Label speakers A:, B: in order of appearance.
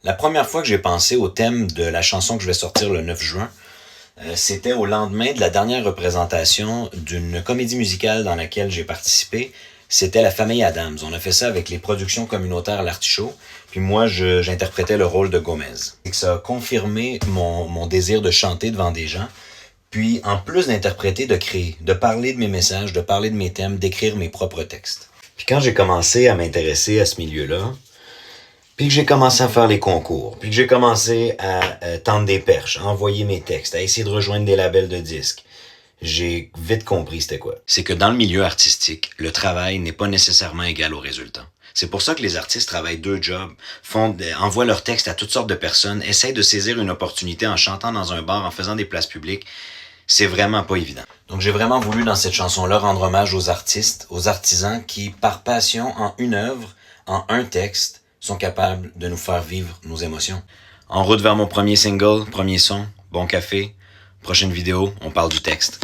A: La première fois que j'ai pensé au thème de la chanson que je vais sortir le 9 juin, c'était au lendemain de la dernière représentation d'une comédie musicale dans laquelle j'ai participé. C'était La Famille Adams. On a fait ça avec les productions communautaires L'Artichaut. Puis moi, j'interprétais le rôle de Gomez. Et que ça a confirmé mon désir de chanter devant des gens. Puis, en plus d'interpréter, de créer, de parler de mes messages, de parler de mes thèmes, d'écrire mes propres textes. Puis quand j'ai commencé à m'intéresser à ce milieu-là, puis que j'ai commencé à faire les concours, puis que j'ai commencé à tendre des perches, à envoyer mes textes, à essayer de rejoindre des labels de disques, j'ai vite compris c'était quoi. C'est que dans le milieu artistique, le travail n'est pas nécessairement égal au résultat. C'est pour ça que les artistes travaillent 2 jobs, envoient leurs textes à toutes sortes de personnes, essayent de saisir une opportunité en chantant dans un bar, en faisant des places publiques. C'est vraiment pas évident. Donc j'ai vraiment voulu dans cette chanson-là rendre hommage aux artistes, aux artisans qui, par passion, en une œuvre, en un texte, sont capables de nous faire vivre nos émotions. En route vers mon premier single, premier son, bon café, prochaine vidéo, on parle du texte.